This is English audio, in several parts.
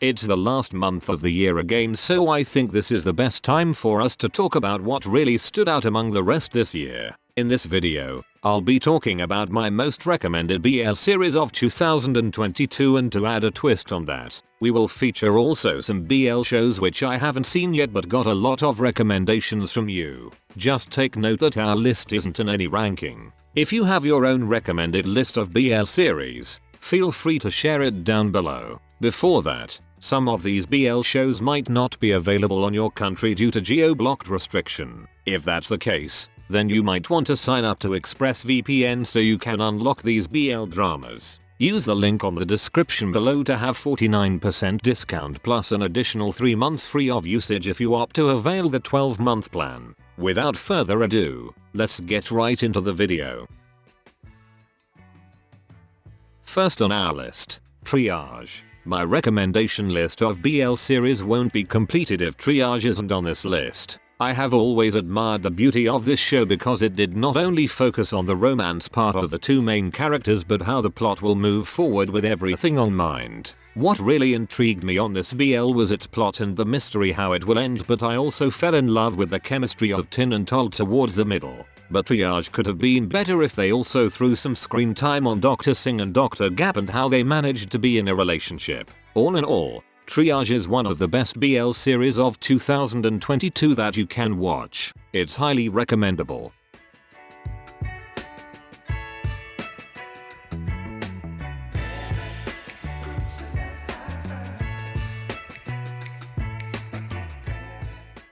It's the last month of the year again, so I think this is the best time for us to talk about what really stood out among the rest this year. In this video, I'll be talking about my most recommended BL series of 2022, and to add a twist on that, we will feature also some BL shows which I haven't seen yet but got a lot of recommendations from you. Just take note that our list isn't in any ranking. If you have your own recommended list of BL series, feel free to share it down below. Before that, some of these BL shows might not be available on your country due to geo-blocked restriction. If that's the case, then you might want to sign up to ExpressVPN so you can unlock these BL dramas. Use the link on the description below to have 49% discount plus an additional 3 months free of usage if you opt to avail the 12-month plan. Without further ado, let's get right into the video. First on our list, Triage. My recommendation list of BL series won't be completed if Triage isn't on this list. I have always admired the beauty of this show because it did not only focus on the romance part of the two main characters but how the plot will move forward with everything on mind. What really intrigued me on this BL was its plot and the mystery how it will end, but I also fell in love with the chemistry of Tin and Told towards the middle. But Triage could have been better if they also threw some screen time on Dr. Singh and Dr. Gap and how they managed to be in a relationship. All in all, Triage is one of the best BL series of 2022 that you can watch. It's highly recommendable.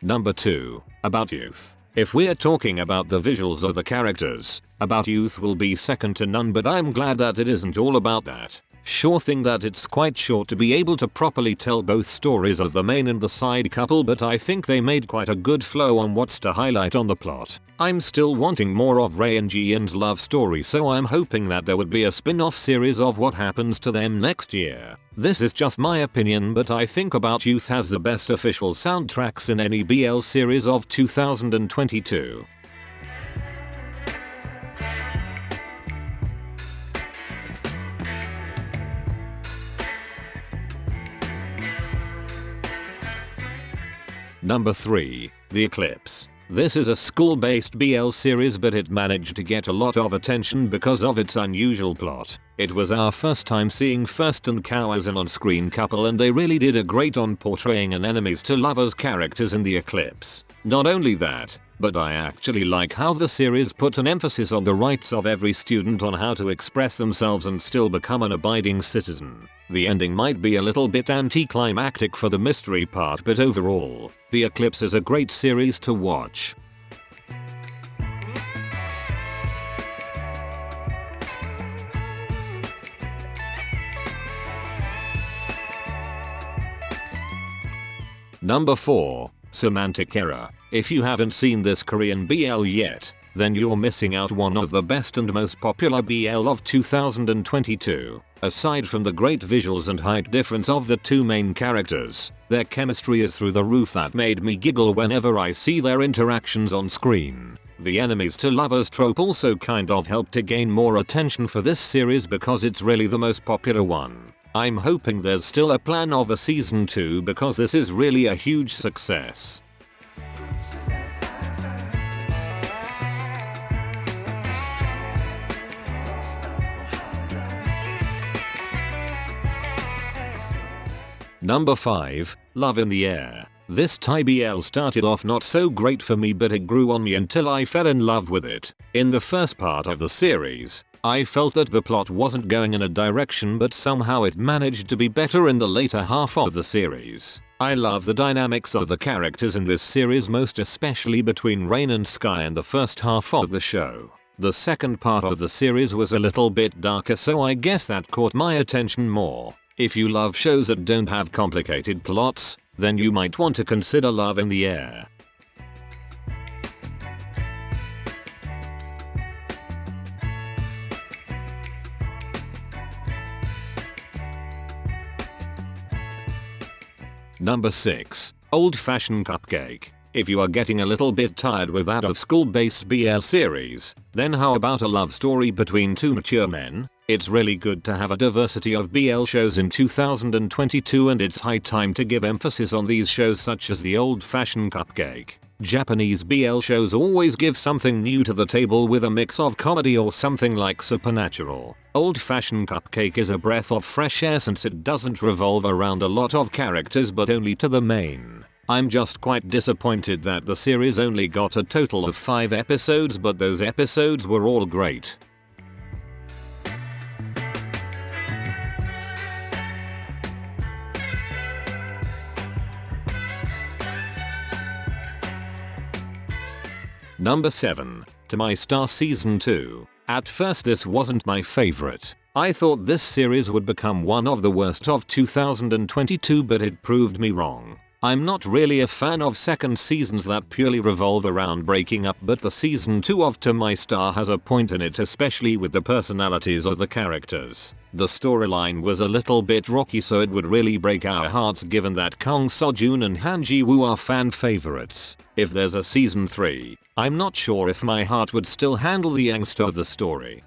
Number 2. About Youth. If we're talking about the visuals of the characters, About Youth will be second to none, but I'm glad that it isn't all about that. Sure thing that it's quite short to be able to properly tell both stories of the main and the side couple, but I think they made quite a good flow on what's to highlight on the plot. I'm still wanting more of Ray and Jian's love story, so I'm hoping that there would be a spin-off series of what happens to them next year. This is just my opinion, but I think About Youth has the best official soundtracks in any BL series of 2022. Number 3. The Eclipse. This is a school-based BL series, but it managed to get a lot of attention because of its unusual plot. It was our first time seeing First and Cow as an on-screen couple, and they really did a great on portraying an enemies to lovers characters in the Eclipse. Not only that, but I actually like how the series put an emphasis on the rights of every student on how to express themselves and still become an abiding citizen. The ending might be a little bit anticlimactic for the mystery part, but overall, The Eclipse is a great series to watch. Number 4. Semantic Error. If you haven't seen this Korean BL yet, then you're missing out one of the best and most popular BL of 2022. Aside from the great visuals and height difference of the two main characters, their chemistry is through the roof that made me giggle whenever I see their interactions on screen. The enemies to lovers trope also kind of helped to gain more attention for this series because it's really the most popular one. I'm hoping there's still a plan of a season 2 because this is really a huge success. Number 5. Love in the Air. This Thai BL started off not so great for me, but it grew on me until I fell in love with it. In the first part of the series, I felt that the plot wasn't going in a direction, but somehow it managed to be better in the later half of the series. I love the dynamics of the characters in this series, most especially between Rain and Sky in the first half of the show. The second part of the series was a little bit darker, so I guess that caught my attention more. If you love shows that don't have complicated plots, then you might want to consider Love in the Air. Number 6. Old Fashion Cupcake. If you are getting a little bit tired with that of school-based BL series, then how about a love story between two mature men? It's really good to have a diversity of BL shows in 2022, and it's high time to give emphasis on these shows such as the old Fashion Cupcake. Japanese BL shows always give something new to the table with a mix of comedy or something like Supernatural. Old Fashion Cupcake is a breath of fresh air since it doesn't revolve around a lot of characters but only to the main. I'm just quite disappointed that the series only got a total of 5 episodes, but those episodes were all great. Number 7. To My Star Season 2. At first this wasn't my favorite. I thought this series would become one of the worst of 2022, but it proved me wrong. I'm not really a fan of second seasons that purely revolve around breaking up, but the season 2 of To My Star has a point in it, especially with the personalities of the characters. The storyline was a little bit rocky, so it would really break our hearts given that Kang Sojun and Han Ji-woo are fan favorites. If there's a season 3, I'm not sure if my heart would still handle the angst of the story.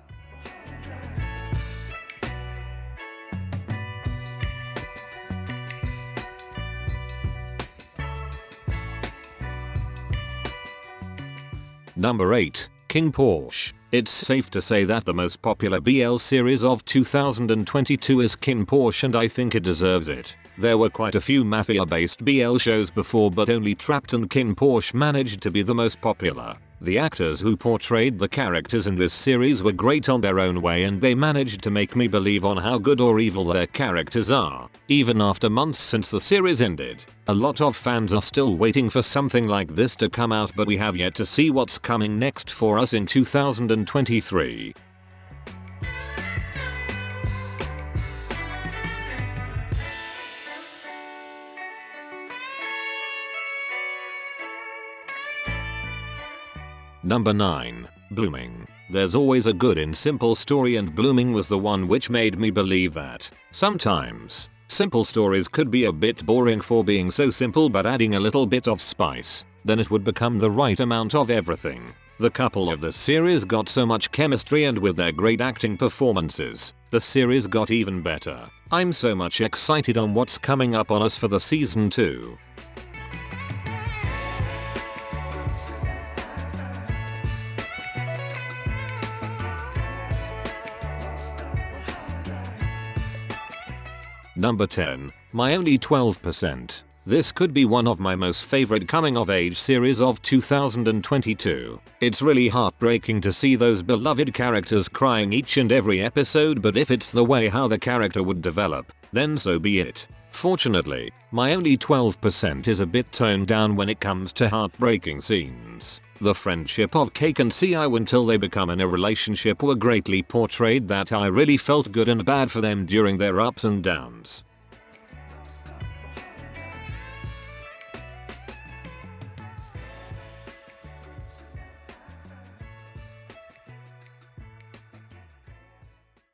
Number 8. KinnPorsche. It's safe to say that the most popular BL series of 2022 is KinnPorsche, and I think it deserves it. There were quite a few mafia-based BL shows before, but only Trapped and KinnPorsche managed to be the most popular. The actors who portrayed the characters in this series were great on their own way, and they managed to make me believe on how good or evil their characters are. Even after months since the series ended, a lot of fans are still waiting for something like this to come out, but we have yet to see what's coming next for us in 2023. Number 9. Blueming. There's always a good in simple story, and Blueming was the one which made me believe that. Sometimes, simple stories could be a bit boring for being so simple, but adding a little bit of spice, then it would become the right amount of everything. The couple of this series got so much chemistry, and with their great acting performances, the series got even better. I'm so much excited on what's coming up on us for the season 2. Number 10. My Only 12%. This could be one of my most favorite coming of age series of 2022. It's really heartbreaking to see those beloved characters crying each and every episode, but if it's the way how the character would develop, then so be it. Fortunately, My Only 12% is a bit toned down when it comes to heartbreaking scenes. The friendship of Cake and Si until they become in a relationship were greatly portrayed, that I really felt good and bad for them during their ups and downs.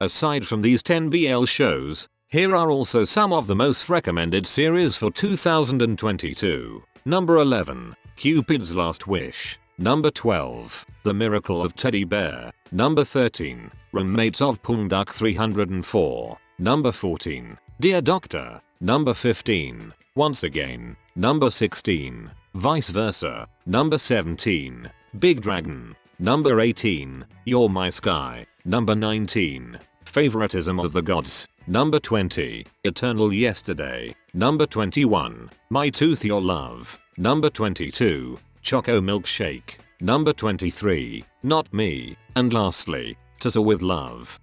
Aside from these 10 BL shows, here are also some of the most recommended series for 2022. Number 11. Cupid's Last Wish. Number 12. The Miracle of Teddy Bear. Number 13. Roommates of Poongduck 304. Number 14. Dear Doctor. Number 15. Once Again. Number 16. Vice Versa. Number 17. Big Dragon. Number 18. You're My Sky. Number 19. Favoritism of the Gods. Number 20. Eternal Yesterday. Number 21. My Tooth Your Love. Number 22. Choco Milkshake. Number 23. Not Me. And lastly, Tessa with Love.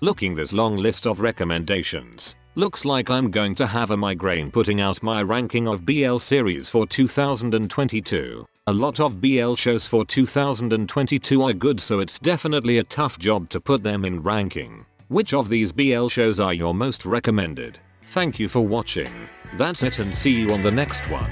Looking this long list of recommendations, looks like I'm going to have a migraine putting out my ranking of BL series for 2022. A lot of BL shows for 2022 are good, so it's definitely a tough job to put them in ranking. Which of these BL shows are your most recommended? Thank you for watching. That's it, and see you on the next one.